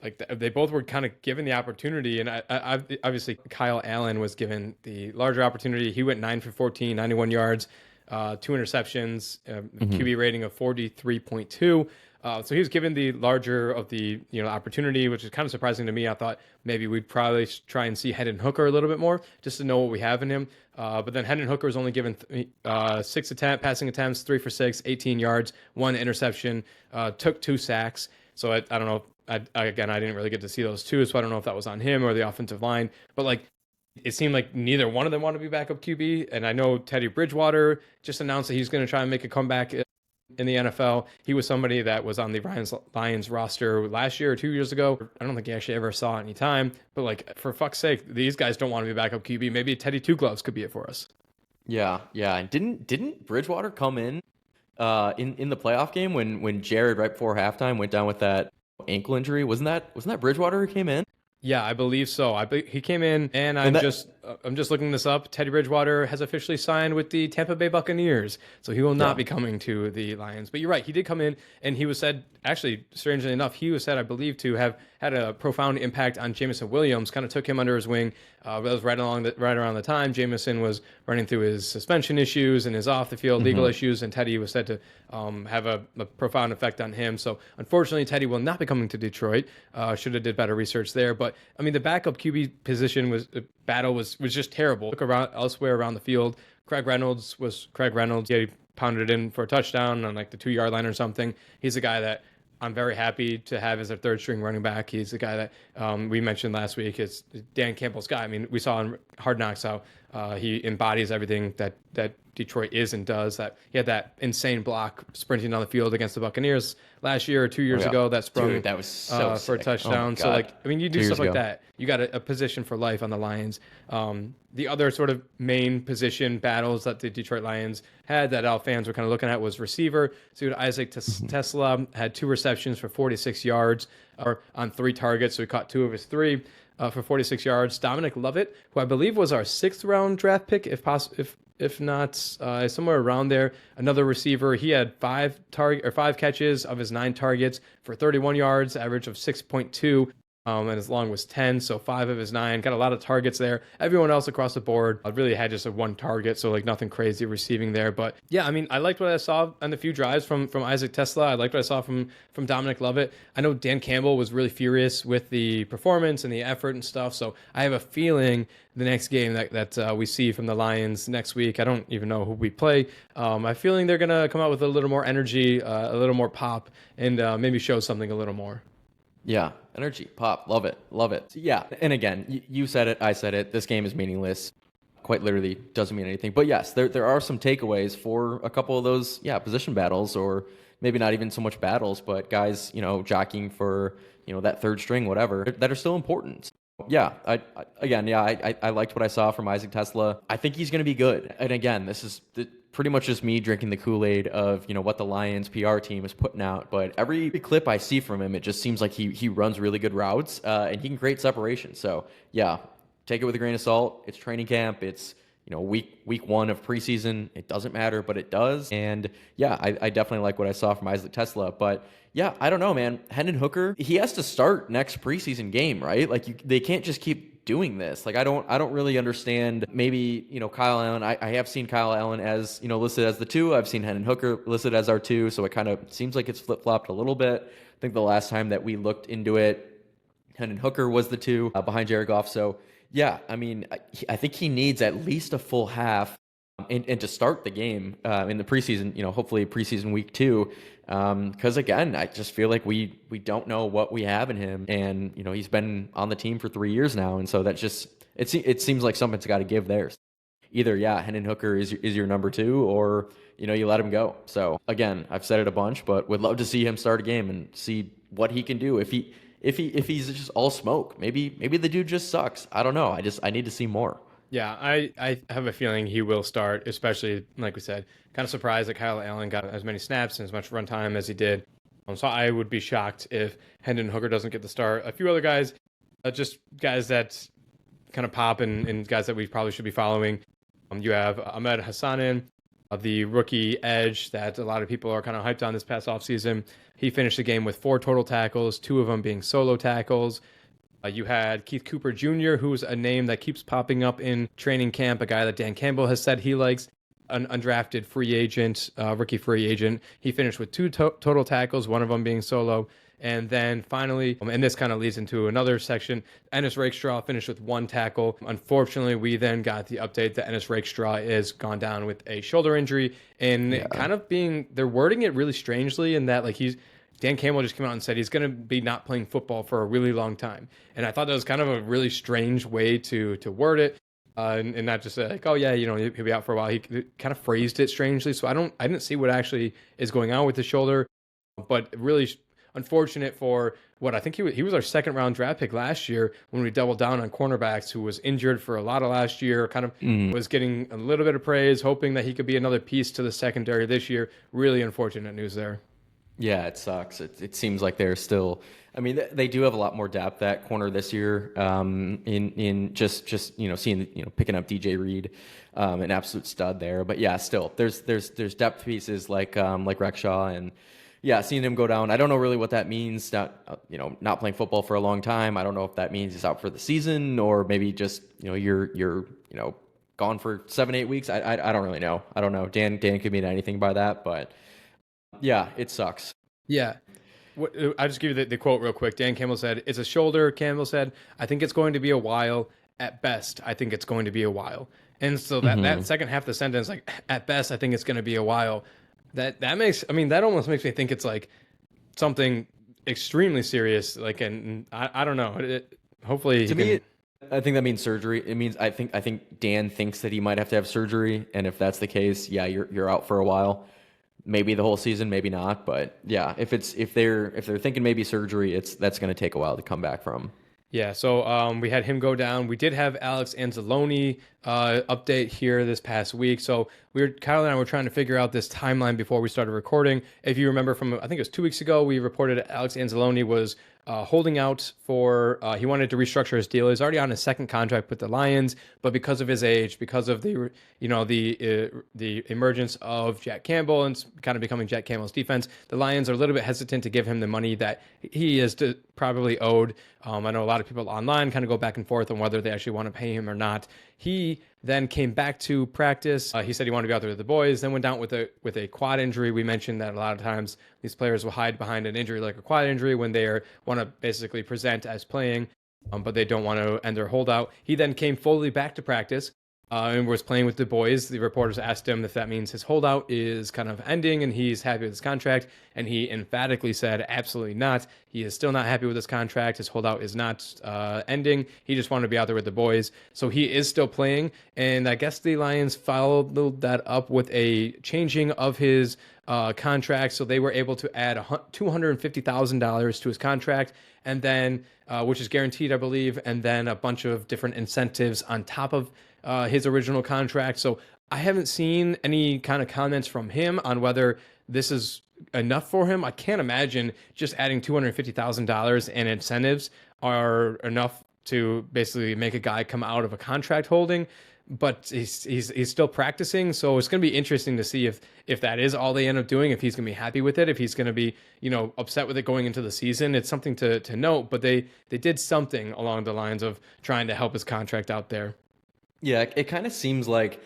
Like they both were kind of given the opportunity, and I obviously Kyle Allen was given the larger opportunity. He went 9 for 14, 91 yards, 2 interceptions, QB rating of 43.2. So he was given the larger of the opportunity, which is kind of surprising to me. I thought maybe we'd probably try and see Hendon Hooker a little bit more just to know what we have in him. But then Hendon Hooker was only given 6 passing attempts, 3 for 6, 18 yards, 1 interception, took 2 sacks. So I don't know. I didn't really get to see those 2, so I don't know if that was on him or the offensive line. But like, it seemed like neither one of them wanted to be backup QB. And I know Teddy Bridgewater just announced that he's going to try and make a comeback in the NFL. He was somebody that was on the Lions roster last year or 2 years ago. I don't think he actually ever saw any time. But like, for fuck's sake, these guys don't want to be backup QB. Maybe Teddy Two Gloves could be it for us. Yeah, yeah. And didn't Bridgewater come in the playoff game when Jared right before halftime went down with that ankle injury? Wasn't that Bridgewater who came in? Yeah, I believe so. He came in, and I'm just looking this up. Teddy Bridgewater has officially signed with the Tampa Bay Buccaneers, so he will not be coming to the Lions. But you're right, he did come in, and he was said, actually, strangely enough, he was said, I believe, to have had a profound impact on Jameson Williams. Kind of took him under his wing. That was right around the time Jameson was running through his suspension issues and his off the field legal issues, and Teddy was said to have a profound effect on him. So unfortunately, Teddy will not be coming to Detroit. Should have did better research there. But I mean, the backup QB position battle was just terrible. Look around elsewhere around the field. Craig Reynolds. He pounded it in for a touchdown on like the 2-yard line or something. He's a guy that I'm very happy to have as a third string running back. He's the guy that we mentioned last week. It's Dan Campbell's guy. I mean, we saw in Hard Knocks how he embodies everything that Detroit is and does. That he had that insane block sprinting down the field against the Buccaneers last year or 2 years ago that sprung. Dude, that was so for a sick. touchdown. Oh, so like, I mean, you do 2 stuff years like ago. that. You got a position for life on the Lions. The other sort of main position battles that the Detroit Lions had that all fans were kind of looking at was receiver. So you had Isaac Tesla had 2 receptions for 46 yards or on 3 targets. So he caught 2 of his 3 for 46 yards. Dominic Lovett, who I believe was our 6th round draft pick, if not somewhere around there. Another receiver. He had 5 catches of his 9 targets for 31 yards, average of 6.2. And his long was 10, so 5 of his 9. Got a lot of targets there. Everyone else across the board really had just a 1 target, so like nothing crazy receiving there. But yeah, I mean, I liked what I saw on the few drives from Isaac Tesla. I liked what I saw from Dominic Lovett. I know Dan Campbell was really furious with the performance and the effort and stuff, so I have a feeling the next game that we see from the Lions next week, I don't even know who we play. I have a feeling they're going to come out with a little more energy, a little more pop, and maybe show something a little more. Yeah, energy, pop, love it. So, yeah, and again, you said it, I said it. This game is meaningless. Quite literally, doesn't mean anything. But yes, there are some takeaways for a couple of those, position battles, or maybe not even so much battles, but guys, jockeying for that third string, whatever, that are still important. Yeah, I liked what I saw from Isaac Tesla. I think he's going to be good. And again, this is pretty much just me drinking the Kool-Aid of what the Lions PR team is putting out. But every clip I see from him, it just seems like he runs really good routes and he can create separation. So yeah, take it with a grain of salt. It's training camp. It's week 1 of preseason. It doesn't matter, but it does. And yeah, I definitely like what I saw from Isaac Tesla. But yeah, I don't know, man. Hendon Hooker, he has to start next preseason game, right? Like they can't just keep doing this. Like I don't really understand. Maybe Kyle Allen. I have seen Kyle Allen as listed as the 2. I've seen Hendon Hooker listed as our 2. So it kind of seems like it's flip flopped a little bit. I think the last time that we looked into it, Hendon Hooker was the 2 behind Jared Goff. So yeah, I mean, I think he needs at least a full half and to start the game in the preseason, hopefully preseason week 2. Because again, I just feel like we don't know what we have in him, and he's been on the team for 3 years now, and so that's just it seems like something's got to give there. Either Hendon Hooker is your number 2, or you let him go. So again, I've said it a bunch, but would love to see him start a game and see what he can do. If he's just all smoke, maybe the dude just sucks. I don't know. I need to see more. Yeah, I have a feeling he will start, especially, like we said, kind of surprised that Kyle Allen got as many snaps and as much run time as he did. So I would be shocked if Hendon Hooker doesn't get the start. A few other guys, just guys that kind of pop and guys that we probably should be following. You have Ahmed Hassanin, the rookie edge that a lot of people are kind of hyped on this past offseason. He finished the game with 4 total tackles, 2 of them being solo tackles. You had Keith Cooper Jr., who's a name that keeps popping up in training camp, a guy that Dan Campbell has said he likes, an undrafted free agent, rookie free agent. He finished with 2 total tackles, 1 of them being solo. And then finally, and this kind of leads into another section, Ennis Rakestraw finished with 1 tackle. Unfortunately, we then got the update that Ennis Rakestraw is gone down with a shoulder injury, and kind of they're wording it really strangely in that Dan Campbell just came out and said he's going to be not playing football for a really long time. And I thought that was kind of a really strange way to word it. and not just say like, oh yeah, he'll be out for a while. He kind of phrased it strangely, so I didn't see what actually is going on with the shoulder, but really unfortunate for what I think he was our second round draft pick last year when we doubled down on cornerbacks, who was injured for a lot of last year, kind of was getting a little bit of praise, hoping that he could be another piece to the secondary this year. Really unfortunate news there. Yeah, it sucks. It seems like they're still. I mean, they do have a lot more depth at corner this year. In just seeing picking up DJ Reed, an absolute stud there. But yeah, still there's depth pieces like Rexhaw, and yeah, seeing him go down. I don't know really what that means. Not playing football for a long time. I don't know if that means he's out for the season or maybe just you're gone for 7-8 weeks. I don't really know. I don't know. Dan could mean anything by that, but. Yeah, it sucks. Yeah. I'll just give you the quote real quick. Dan Campbell said, it's a shoulder. Campbell said, I think it's going to be a while. At best, I think it's going to be a while. And so that second half of the sentence, like, at best, I think it's going to be a while. That almost makes me think it's like something extremely serious. Like, and I don't know. Hopefully, to me, I think that means surgery. It means I think Dan thinks that he might have to have surgery, and if that's the case, yeah, you're out for a while. Maybe the whole season, maybe not, but yeah, if they're thinking maybe surgery, that's going to take a while to come back from. Yeah, so we had him go down. We did have Alex Anzalone update here this past week. So Kyle and I were trying to figure out this timeline before we started recording. If you remember from, I think it was 2 weeks ago, we reported Alex Anzalone was holding out for, he wanted to restructure his deal. He's already on his second contract with the Lions, but because of his age, because of the emergence of Jack Campbell and kind of becoming Jack Campbell's defense, the Lions are a little bit hesitant to give him the money that he is probably owed. I know a lot of people online kind of go back and forth on whether they actually want to pay him or not. He then came back to practice. He said he wanted to be out there with the boys, then went down with a quad injury. We mentioned that a lot of times these players will hide behind an injury like a quad injury when they want to basically present as playing, but they don't want to end their holdout. He then came fully back to practice and was playing with the boys. The reporters asked him if that means his holdout is kind of ending and he's happy with his contract, and he emphatically said absolutely not. He is still not happy with his contract. His holdout is not ending. He just wanted to be out there with the boys. So he is still playing, and I guess the Lions followed that up with a changing of his contract. So they were able to add $250,000 to his contract, and then which is guaranteed, I believe, and then a bunch of different incentives on top of his original contract. So I haven't seen any kind of comments from him on whether this is enough for him. I can't imagine just adding $250,000 in incentives are enough to basically make a guy come out of a contract holding. But he's still practicing, so it's going to be interesting to see if that is all they end up doing, if he's going to be happy with it, if he's going to be upset with it going into the season. It's something to note, but they did something along the lines of trying to help his contract out there. Yeah, it kind of seems like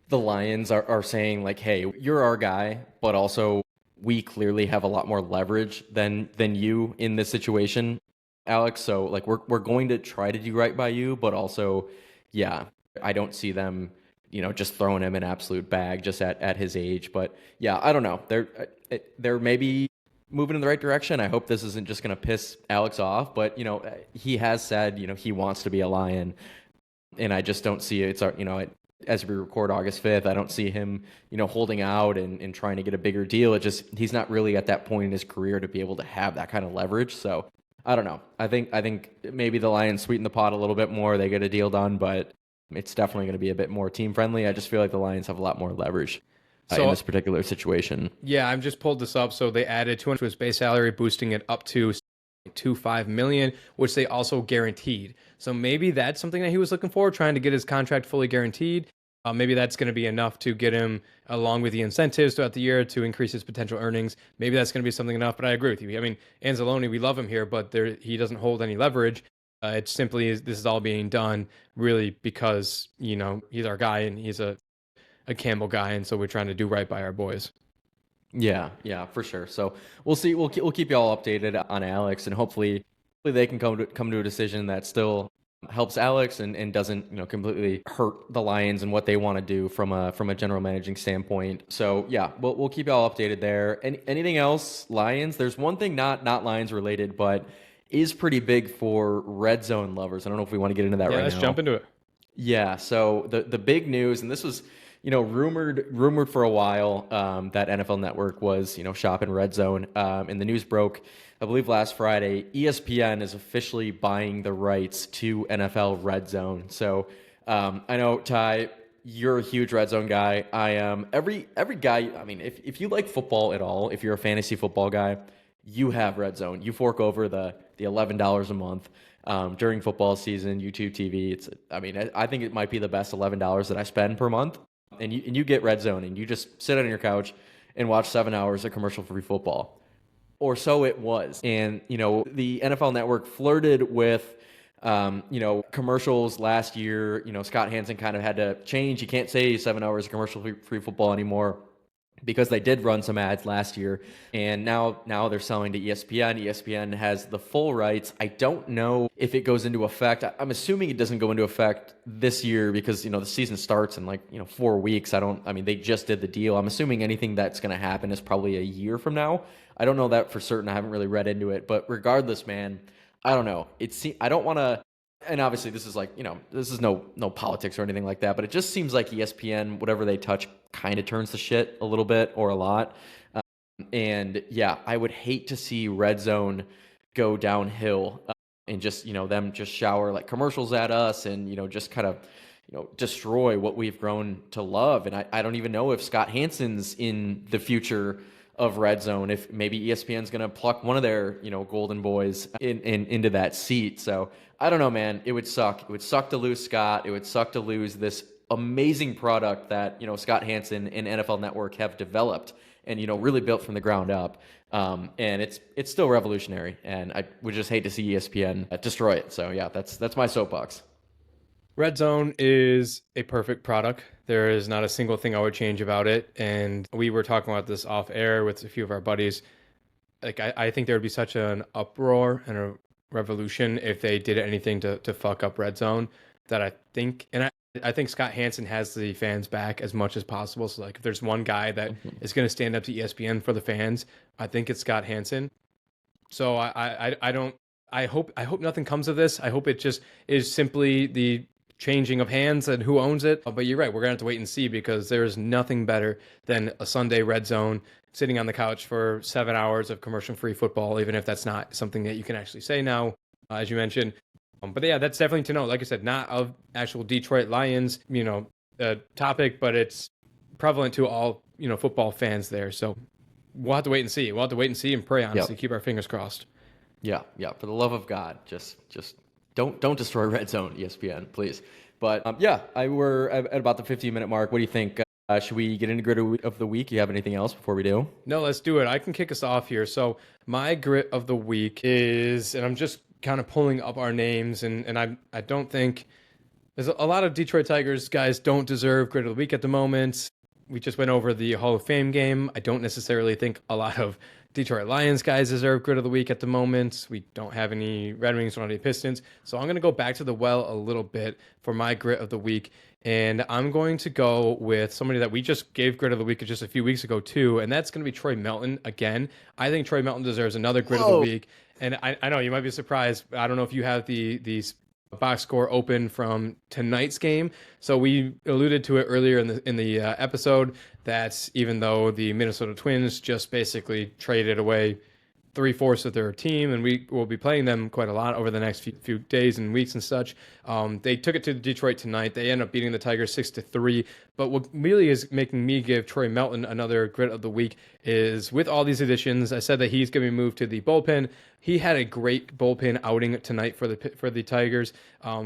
the Lions are saying like, hey, you're our guy, but also we clearly have a lot more leverage than you in this situation, Alex. So like we're going to try to do right by you, but also, yeah, I don't see them, just throwing him an absolute bag just at his age. But yeah, I don't know. They're maybe moving in the right direction. I hope this isn't just going to piss Alex off, but he has said, he wants to be a Lion. And I just don't see it. It's as we record August 5th, I don't see him, holding out and trying to get a bigger deal. He's not really at that point in his career to be able to have that kind of leverage. So I don't know. I think maybe the Lions sweeten the pot a little bit more. They get a deal done, but it's definitely going to be a bit more team friendly. I just feel like the Lions have a lot more leverage in this particular situation. Yeah, I've just pulled this up. So they added 200 to his base salary, boosting it up to $2.25 million, which they also guaranteed. So maybe that's something that he was looking for, trying to get his contract fully guaranteed. Maybe that's going to be enough to get him, along with the incentives throughout the year, to increase his potential earnings. Maybe that's going to be something enough, but I agree with you. I mean, Anzalone, we love him here, but he doesn't hold any leverage. It's simply, this is all being done really because, he's our guy and he's a Campbell guy, and so we're trying to do right by our boys. Yeah, for sure. So we'll see. We'll keep you all updated on Alex, and hopefully they can come to a decision that still helps Alex and doesn't completely hurt the Lions and what they want to do from a general managing standpoint. So yeah, we'll keep you all updated there. Anything else, Lions? There's one thing not Lions related, but is pretty big for red zone lovers. I don't know if we want to get into that right now. Yeah, let's jump into it. Yeah. So the big news, and this was, rumored for a while, that NFL Network was, shopping Red Zone. And the news broke, I believe, last Friday. ESPN is officially buying the rights to NFL Red Zone. So I know, Ty, you're a huge Red Zone guy. I am. Every guy. I mean, if you like football at all, if you're a fantasy football guy, you have Red Zone. You fork over the $11 a month during football season, YouTube TV. I think it might be the best $11 that I spend per month. And you get Red Zone, and you just sit on your couch and watch 7 hours of commercial-free football, or so it was. And the NFL Network flirted with commercials last year. Scott Hansen kind of had to change. You can't say 7 hours of commercial-free football anymore, because they did run some ads last year, and now they're selling to ESPN. ESPN has the full rights. I don't know if it goes into effect. I'm assuming it doesn't go into effect this year, because the season starts in 4 weeks. They just did the deal. I'm assuming anything that's going to happen is probably a year from now. I don't know that for certain. I haven't really read into it, but regardless, man, I don't know. I don't want to. And obviously, this is this is no politics or anything like that, but it just seems like ESPN, whatever they touch, kind of turns to shit a little bit or a lot. And yeah, I would hate to see Red Zone go downhill, and just them just shower commercials at us, and just kind of destroy what we've grown to love. And I don't even know if Scott Hansen's in the future of Red Zone, if maybe ESPN's going to pluck one of their, golden boys into that seat. So I don't know, man. It would suck. It would suck to lose Scott. It would suck to lose this amazing product that, Scott Hansen and NFL Network have developed and, really built from the ground up. And it's still revolutionary, and I would just hate to see ESPN destroy it. So yeah, that's my soapbox. Red Zone is a perfect product. There is not a single thing I would change about it. And we were talking about this off air with a few of our buddies. I think there would be such an uproar and a revolution if they did anything to fuck up Red Zone, that I think Scott Hansen has the fans back as much as possible. So if there's one guy that is going to stand up to ESPN for the fans, I think it's Scott Hansen. So I hope nothing comes of this. I hope it just is simply the changing of hands and who owns it. But you're right, we're gonna have to wait and see, because there's nothing better than a Sunday Red Zone, sitting on the couch for 7 hours of commercial-free football, even if that's not something that you can actually say now, as you mentioned. But yeah, that's definitely to know. Like I said, not of actual Detroit Lions, topic, but it's prevalent to all, football fans there. So we'll have to wait and see. We'll have to wait and see and pray, honestly. Keep our fingers crossed. Yeah. For the love of God, just don't destroy Red Zone, ESPN, please. But we're at about the 15-minute mark. What do you think? Should we get into grit of the week? You have anything else before we do? No, let's do it. I can kick us off here. So my grit of the week is, and I'm just kind of pulling up our names, and I don't think there's a lot of Detroit Tigers guys don't deserve grit of the week at the moment. We just went over the Hall of Fame game. I don't necessarily think a lot of Detroit Lions guys deserve grit of the week at the moment. We don't have any Red Wings or any Pistons. So I'm going to go back to the well a little bit for my grit of the week. And I'm going to go with somebody that we just gave grit of the week just a few weeks ago too. And that's going to be Troy Melton again. I think Troy Melton deserves another grit of the week. And I know you might be surprised. I don't know if you have these box score open from tonight's game. So we alluded to it earlier in the episode that even though the Minnesota Twins just basically traded away 3/4 of their team, and we will be playing them quite a lot over the next few days and weeks and such, they took it to Detroit tonight. They end up beating the Tigers 6-3. But what really is making me give Troy Melton another grit of the week is, with all these additions, I said that he's going to be moved to the bullpen. He had a great bullpen outing tonight for the Tigers.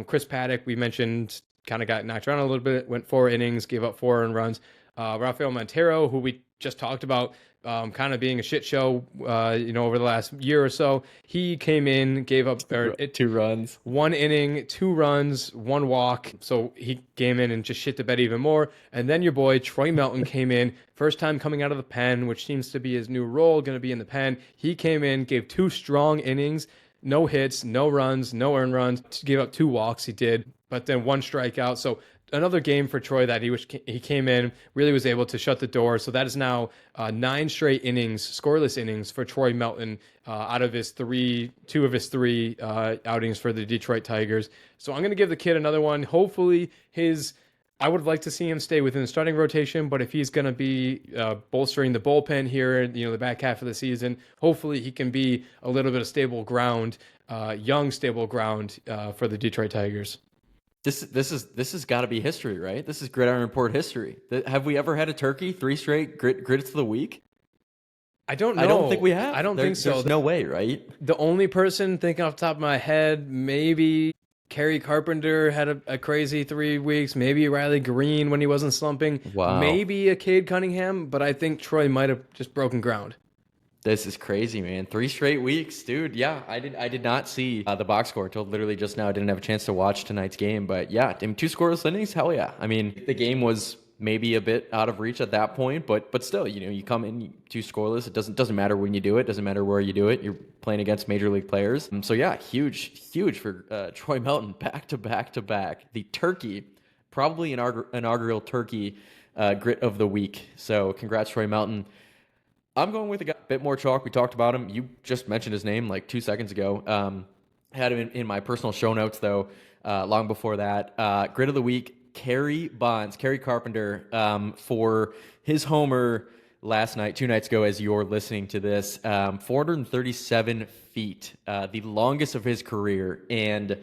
Chris Paddock, we mentioned, kind of got knocked around a little bit, went 4 innings, gave up 4 earned runs. Rafael Montero, who we just talked about, kind of being a shit show, over the last year or so. He came in, gave up 2 runs, 1 inning, 2 runs, 1 walk. So he came in and just shit the bed even more. And then your boy Troy Melton came in, first time coming out of the pen, which seems to be his new role, going to be in the pen. He came in, gave 2 strong innings, no hits, no runs, no earned runs, gave up 2 walks. He did, but then 1 strikeout. So another game for Troy that he came in, really was able to shut the door. So that is now 9 straight innings, scoreless innings for Troy Melton out of two of his three outings for the Detroit Tigers. So I'm going to give the kid another one. Hopefully I would like to see him stay within the starting rotation, but if he's going to be bolstering the bullpen here, the back half of the season, hopefully he can be a little bit of stable ground, young stable ground for the Detroit Tigers. This has got to be history, right? This is Gridiron Report history. Have we ever had a turkey 3 straight grits of the week? I don't know. I don't think we have. I don't think so. There's no way, right? The only person thinking off the top of my head, maybe Kerry Carpenter had a crazy 3 weeks. Maybe Riley Green when he wasn't slumping. Wow. Maybe a Cade Cunningham, but I think Troy might have just broken ground. This is crazy, man. 3 straight weeks, dude. Yeah, I did not see the box score until literally just now. I didn't have a chance to watch tonight's game, but yeah, 2 scoreless innings, hell yeah. I mean, the game was maybe a bit out of reach at that point, but still, you come in 2 scoreless. It doesn't matter when you do it. Doesn't matter where you do it. You're playing against major league players. So yeah, huge for Troy Melton, back to back. The turkey, probably inaugural turkey grit of the week. So congrats, Troy Melton. I'm going with a guy, a bit more chalk. We talked about him. You just mentioned his name like 2 seconds ago. Had him in my personal show notes, though, long before that. Grit of the week, Kerry Carpenter, for his homer last night, 2 nights ago, as you're listening to this. 437 feet, the longest of his career. And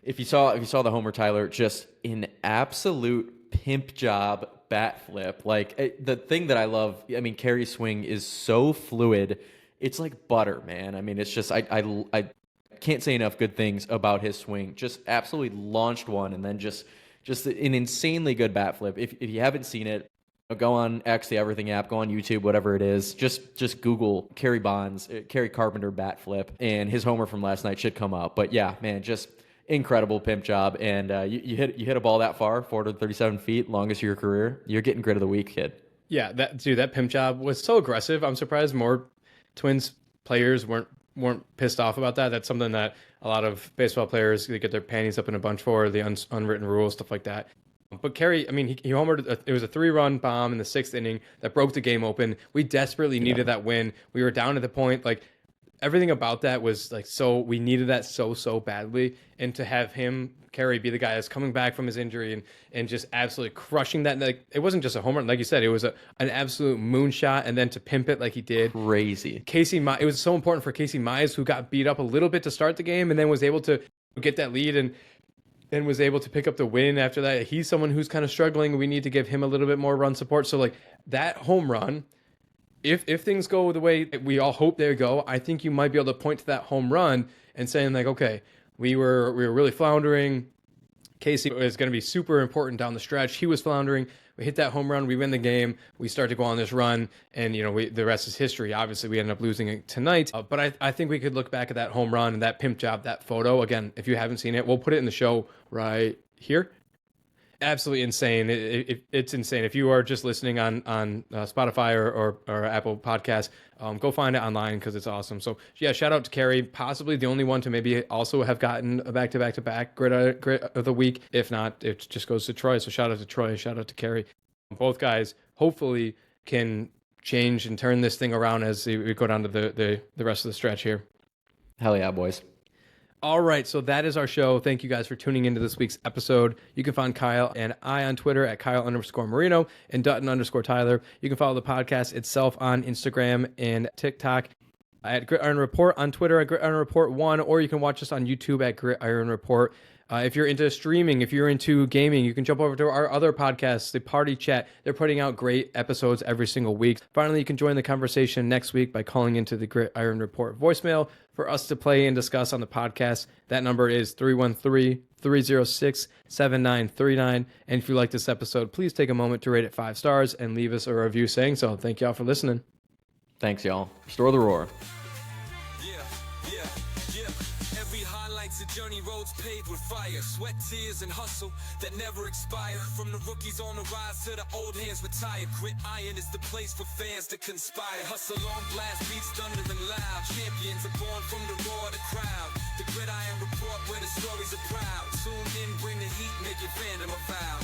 if you saw the homer, Tyler, just an absolute pimp job bat flip. Like, the thing that I love, I mean, Kerry's swing is so fluid. It's like butter, man. I mean, it's just, I can't say enough good things about his swing. Just absolutely launched one, and then just an insanely good bat flip. If you haven't seen it, go on X, the Everything app, go on YouTube, whatever it is. Just Google Kerry Carpenter bat flip, and his homer from last night should come up. But yeah, man, just incredible pimp job. And you hit a ball that far, 437 feet, longest of your career. You're getting grit of the week, kid. Yeah, that pimp job was so aggressive. I'm surprised more Twins players weren't pissed off about that. That's something that a lot of baseball players, they get their panties up in a bunch for, the unwritten rules, stuff like that. But Kerry, I mean, he homered. It was a 3-run bomb in the 6th inning that broke the game open. We desperately needed that win. We were down at the point, like, everything about that was like, so we needed that so badly. And to have him, Kerry, be the guy that's coming back from his injury and just absolutely crushing that. Like, it wasn't just a home run, like you said, it was an absolute moonshot. And then to pimp it like he did, crazy. It was so important for Casey Mize, who got beat up a little bit to start the game and then was able to get that lead and was able to pick up the win after that. He's someone who's kind of struggling. We need to give him a little bit more run support. So like that home run, if things go the way we all hope they go, I think you might be able to point to that home run and saying like, okay, we were really floundering. Casey is going to be super important down the stretch. He was floundering. We hit that home run. We win the game. We start to go on this run, and the rest is history. Obviously, we ended up losing it tonight, but I think we could look back at that home run and that pimp job, that photo. Again, if you haven't seen it, we'll put it in the show right here. Absolutely insane. It's insane. If you are just listening on Spotify or Apple Podcasts, go find it online because it's awesome. So yeah, shout out to Kerry, possibly the only one to maybe also have gotten a back-to-back grit of the week. If not, it just goes to Troy. So shout out to Troy, shout out to Kerry. Both guys hopefully can change and turn this thing around as we go down to the rest of the stretch here. Hell yeah, boys. All right, so that is our show. Thank you guys for tuning into this week's episode. You can find Kyle and I on Twitter at Kyle_Marino and Dutton_Tyler. You can follow the podcast itself on Instagram and TikTok at Gridiron Report, on Twitter at Gridiron Report 1, or you can watch us on YouTube at Gridiron Report. If you're into streaming, if you're into gaming, you can jump over to our other podcasts, the Party Chat. They're putting out great episodes every single week. Finally, you can join the conversation next week by calling into the Gridiron Report voicemail for us to play and discuss on the podcast. That number is 313-306-7939. And if you like this episode, please take a moment to rate it 5 stars and leave us a review saying so. Thank y'all for listening. Thanks, y'all. Restore the roar. A journey, roads paved with fire, sweat, tears, and hustle that never expire. From the rookies on the rise to the old hands retired. Grit Iron is the place for fans to conspire. Hustle on blast, beats thundering loud. Champions are born from the roar of the crowd. The Gridiron Report, where the stories are proud. Tune in, bring the heat, make your fandom a vow.